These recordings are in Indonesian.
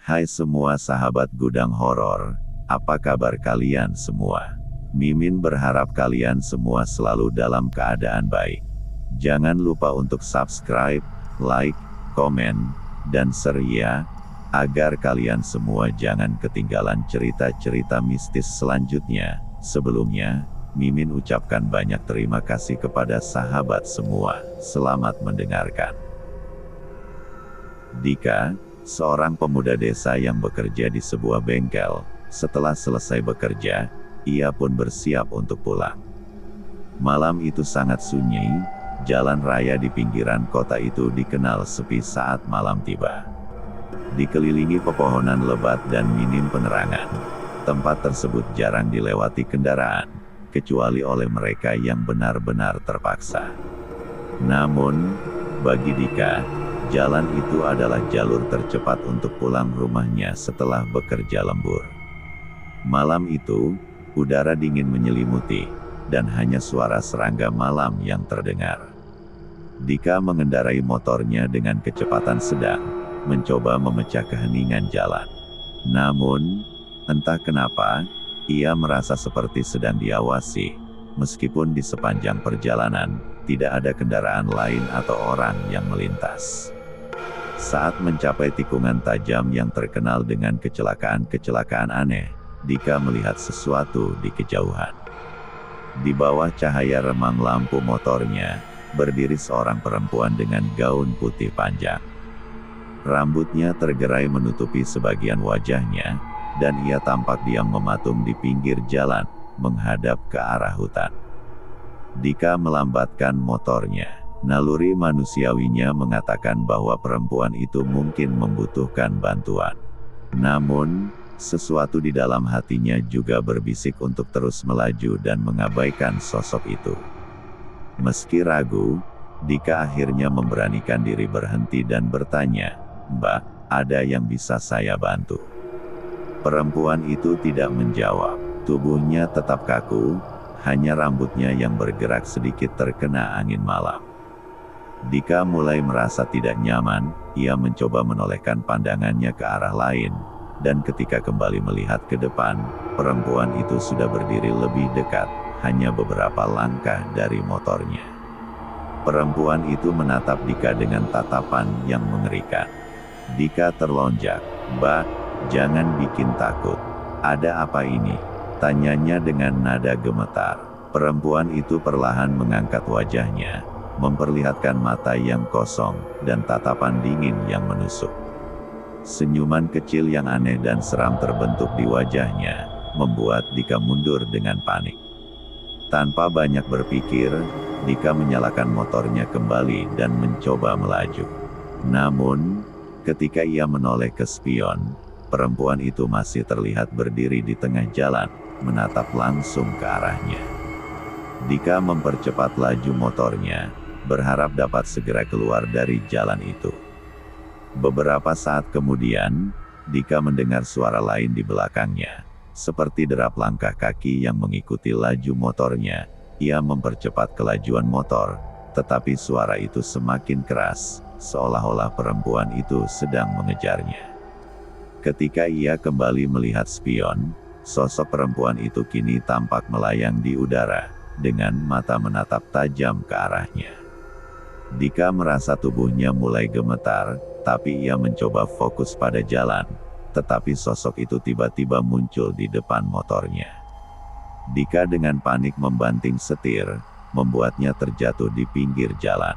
Hai semua sahabat Gudang Horor, apa kabar kalian semua? Mimin berharap kalian semua selalu dalam keadaan baik. Jangan lupa untuk subscribe, like, komen, dan share ya, agar kalian semua jangan ketinggalan cerita-cerita mistis selanjutnya. Sebelumnya, Mimin ucapkan banyak terima kasih kepada sahabat semua. Selamat mendengarkan. Dika, seorang pemuda desa yang bekerja di sebuah bengkel, setelah selesai bekerja, ia pun bersiap untuk pulang. Malam itu sangat sunyi, jalan raya di pinggiran kota itu dikenal sepi saat malam tiba. Dikelilingi pepohonan lebat dan minim penerangan, tempat tersebut jarang dilewati kendaraan, kecuali oleh mereka yang benar-benar terpaksa. Namun, bagi Dika, jalan itu adalah jalur tercepat untuk pulang rumahnya setelah bekerja lembur. Malam itu, udara dingin menyelimuti, dan hanya suara serangga malam yang terdengar. Dika mengendarai motornya dengan kecepatan sedang, mencoba memecah keheningan jalan. Namun, entah kenapa, ia merasa seperti sedang diawasi, meskipun di sepanjang perjalanan, tidak ada kendaraan lain atau orang yang melintas. Saat mencapai tikungan tajam yang terkenal dengan kecelakaan-kecelakaan aneh, Dika melihat sesuatu di kejauhan. Di bawah cahaya remang lampu motornya, berdiri seorang perempuan dengan gaun putih panjang. Rambutnya tergerai menutupi sebagian wajahnya, dan ia tampak diam mematung di pinggir jalan, menghadap ke arah hutan. Dika melambatkan motornya. Naluri manusiawinya mengatakan bahwa perempuan itu mungkin membutuhkan bantuan. Namun, sesuatu di dalam hatinya juga berbisik untuk terus melaju dan mengabaikan sosok itu. Meski ragu, Dika akhirnya memberanikan diri berhenti dan bertanya, "Mbak, ada yang bisa saya bantu?" Perempuan itu tidak menjawab. Tubuhnya tetap kaku, hanya rambutnya yang bergerak sedikit terkena angin malam. Dika mulai merasa tidak nyaman, ia mencoba menolehkan pandangannya ke arah lain, dan ketika kembali melihat ke depan, perempuan itu sudah berdiri lebih dekat, hanya beberapa langkah dari motornya. Perempuan itu menatap Dika dengan tatapan yang mengerikan. Dika terlonjak. "Mbak, jangan bikin takut. Ada apa ini?" tanyanya dengan nada gemetar. Perempuan itu perlahan mengangkat wajahnya, memperlihatkan mata yang kosong, dan tatapan dingin yang menusuk. Senyuman kecil yang aneh dan seram terbentuk di wajahnya, membuat Dika mundur dengan panik. Tanpa banyak berpikir, Dika menyalakan motornya kembali dan mencoba melaju. Namun, ketika ia menoleh ke spion, perempuan itu masih terlihat berdiri di tengah jalan, menatap langsung ke arahnya. Dika mempercepat laju motornya, berharap dapat segera keluar dari jalan itu. Beberapa saat kemudian, Dika mendengar suara lain di belakangnya, seperti derap langkah kaki yang mengikuti laju motornya. Ia mempercepat kelajuan motor, tetapi suara itu semakin keras, seolah-olah perempuan itu sedang mengejarnya. Ketika ia kembali melihat spion, sosok perempuan itu kini tampak melayang di udara, dengan mata menatap tajam ke arahnya. Dika merasa tubuhnya mulai gemetar, tapi ia mencoba fokus pada jalan, tetapi sosok itu tiba-tiba muncul di depan motornya. Dika dengan panik membanting setir, membuatnya terjatuh di pinggir jalan.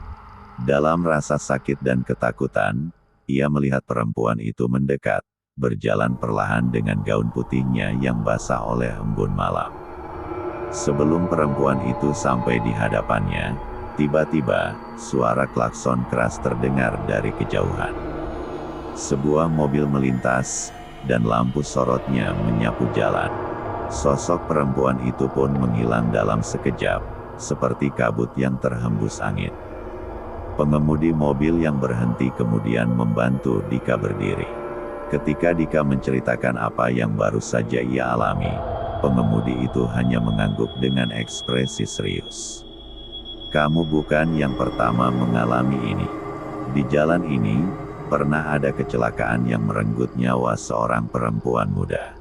Dalam rasa sakit dan ketakutan, ia melihat perempuan itu mendekat, berjalan perlahan dengan gaun putihnya yang basah oleh embun malam. Sebelum perempuan itu sampai di hadapannya, tiba-tiba, suara klakson keras terdengar dari kejauhan. Sebuah mobil melintas, dan lampu sorotnya menyapu jalan. Sosok perempuan itu pun menghilang dalam sekejap, seperti kabut yang terhembus angin. Pengemudi mobil yang berhenti kemudian membantu Dika berdiri. Ketika Dika menceritakan apa yang baru saja ia alami, pengemudi itu hanya mengangguk dengan ekspresi serius. "Kamu bukan yang pertama mengalami ini. Di jalan ini, pernah ada kecelakaan yang merenggut nyawa seorang perempuan muda.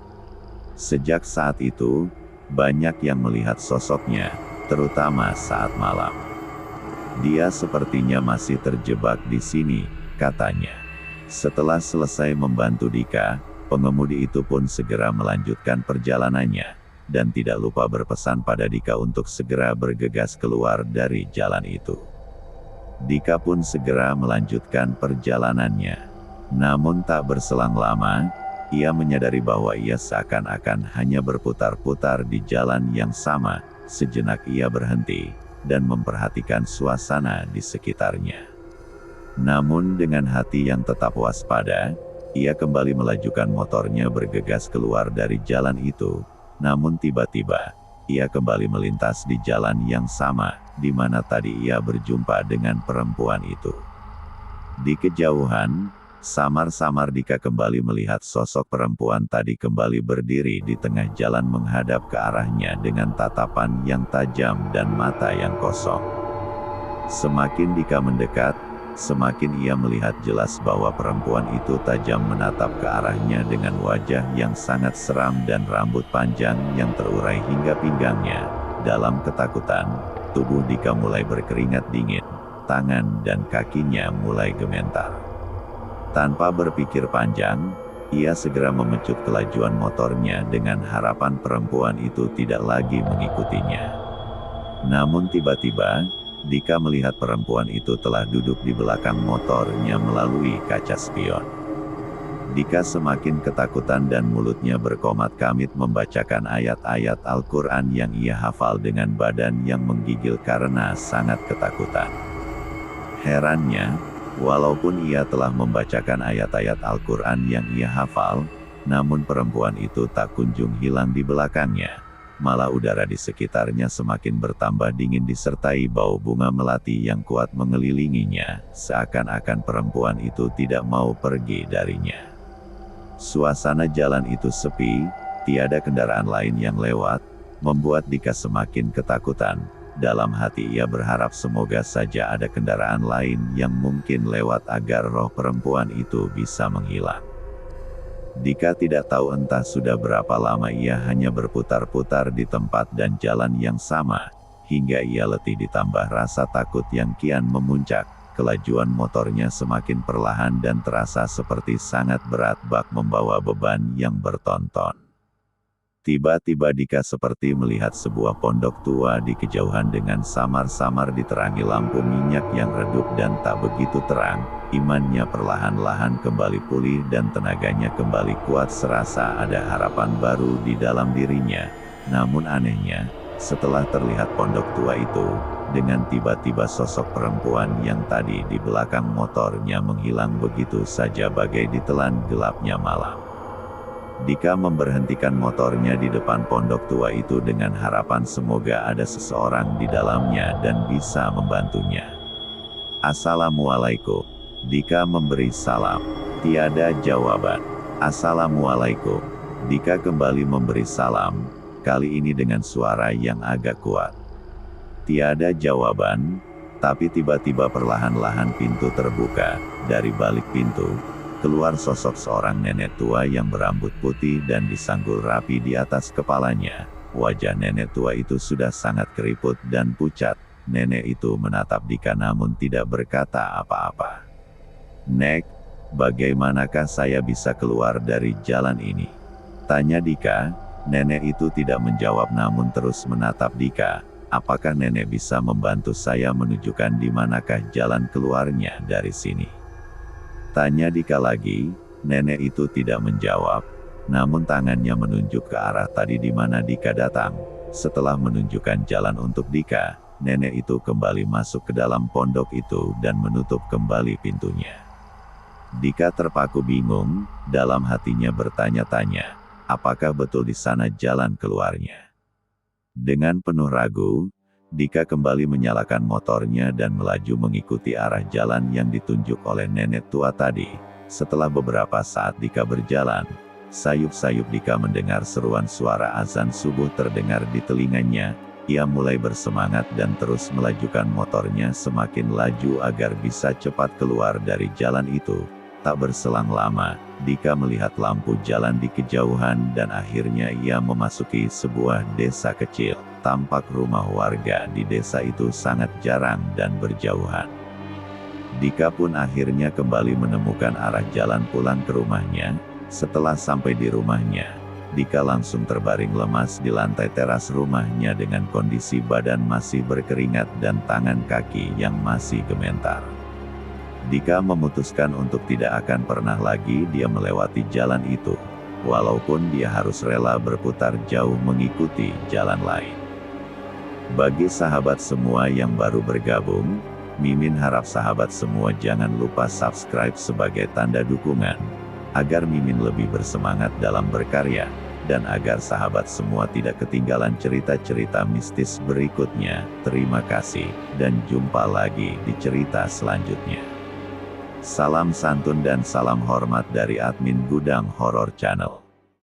Sejak saat itu, banyak yang melihat sosoknya, terutama saat malam. Dia sepertinya masih terjebak di sini, katanya. Setelah selesai membantu Dika, pengemudi itu pun segera melanjutkan perjalanannya, dan tidak lupa berpesan pada Dika untuk segera bergegas keluar dari jalan itu. Dika pun segera melanjutkan perjalanannya. Namun tak berselang lama, ia menyadari bahwa ia seakan-akan hanya berputar-putar di jalan yang sama. Sejenak ia berhenti, dan memperhatikan suasana di sekitarnya. Namun dengan hati yang tetap waspada, ia kembali melajukan motornya bergegas keluar dari jalan itu. Namun tiba-tiba, ia kembali melintas di jalan yang sama, di mana tadi ia berjumpa dengan perempuan itu. Di kejauhan, samar-samar Dika kembali melihat sosok perempuan tadi kembali berdiri di tengah jalan menghadap ke arahnya dengan tatapan yang tajam dan mata yang kosong. Semakin Dika mendekat, semakin ia melihat jelas bahwa perempuan itu tajam menatap ke arahnya dengan wajah yang sangat seram dan rambut panjang yang terurai hingga pinggangnya. Dalam ketakutan, tubuh Dika mulai berkeringat dingin, tangan dan kakinya mulai gemetar. Tanpa berpikir panjang, ia segera memecut kelajuan motornya dengan harapan perempuan itu tidak lagi mengikutinya. Namun tiba-tiba, Dika melihat perempuan itu telah duduk di belakang motornya melalui kaca spion. Dika semakin ketakutan dan mulutnya berkomat-kamit membacakan ayat-ayat Al-Quran yang ia hafal dengan badan yang menggigil karena sangat ketakutan. Herannya, walaupun ia telah membacakan ayat-ayat Al-Quran yang ia hafal, namun perempuan itu tak kunjung hilang di belakangnya. Malah udara di sekitarnya semakin bertambah dingin disertai bau bunga melati yang kuat mengelilinginya, seakan-akan perempuan itu tidak mau pergi darinya. Suasana jalan itu sepi, tiada kendaraan lain yang lewat, membuat Dika semakin ketakutan. Dalam hati ia berharap semoga saja ada kendaraan lain yang mungkin lewat agar roh perempuan itu bisa menghilang. Dika tidak tahu entah sudah berapa lama ia hanya berputar-putar di tempat dan jalan yang sama, hingga ia letih ditambah rasa takut yang kian memuncak. Kelajuan motornya semakin perlahan dan terasa seperti sangat berat bak membawa beban yang bertonton. Tiba-tiba Dika seperti melihat sebuah pondok tua di kejauhan dengan samar-samar diterangi lampu minyak yang redup dan tak begitu terang. Imannya perlahan-lahan kembali pulih dan tenaganya kembali kuat, serasa ada harapan baru di dalam dirinya. Namun anehnya, setelah terlihat pondok tua itu, dengan tiba-tiba sosok perempuan yang tadi di belakang motornya menghilang begitu saja bagai ditelan gelapnya malam. Dika memberhentikan motornya di depan pondok tua itu dengan harapan semoga ada seseorang di dalamnya dan bisa membantunya. "Assalamualaikum." Dika memberi salam. Tiada jawaban. "Assalamualaikum." Dika kembali memberi salam, kali ini dengan suara yang agak kuat. Tiada jawaban, tapi tiba-tiba perlahan-lahan pintu terbuka. Dari balik pintu, keluar sosok seorang nenek tua yang berambut putih dan disanggul rapi di atas kepalanya. Wajah nenek tua itu sudah sangat keriput dan pucat. Nenek itu menatap Dika namun tidak berkata apa-apa. "Nek, bagaimanakah saya bisa keluar dari jalan ini?" tanya Dika. Nenek itu tidak menjawab namun terus menatap Dika. "Apakah nenek bisa membantu saya menunjukkan di manakah jalan keluarnya dari sini?" tanya Dika lagi. Nenek itu tidak menjawab, namun tangannya menunjuk ke arah tadi di mana Dika datang. Setelah menunjukkan jalan untuk Dika, nenek itu kembali masuk ke dalam pondok itu dan menutup kembali pintunya. Dika terpaku bingung, dalam hatinya bertanya-tanya, apakah betul di sana jalan keluarnya? Dengan penuh ragu, Dika kembali menyalakan motornya dan melaju mengikuti arah jalan yang ditunjuk oleh nenek tua tadi. Setelah beberapa saat Dika berjalan, sayup-sayup Dika mendengar seruan suara azan subuh terdengar di telinganya. Ia mulai bersemangat dan terus melajukan motornya semakin laju agar bisa cepat keluar dari jalan itu. Tak berselang lama, Dika melihat lampu jalan di kejauhan dan akhirnya ia memasuki sebuah desa kecil. Tampak rumah warga di desa itu sangat jarang dan berjauhan. Dika pun akhirnya kembali menemukan arah jalan pulang ke rumahnya. Setelah sampai di rumahnya, Dika langsung terbaring lemas di lantai teras rumahnya dengan kondisi badan masih berkeringat dan tangan kaki yang masih gemetar. Dika memutuskan untuk tidak akan pernah lagi dia melewati jalan itu, walaupun dia harus rela berputar jauh mengikuti jalan lain. Bagi sahabat semua yang baru bergabung, Mimin harap sahabat semua jangan lupa subscribe sebagai tanda dukungan, agar Mimin lebih bersemangat dalam berkarya, dan agar sahabat semua tidak ketinggalan cerita-cerita mistis berikutnya. Terima kasih, dan jumpa lagi di cerita selanjutnya. Salam santun dan salam hormat dari admin Gudang Horor Channel.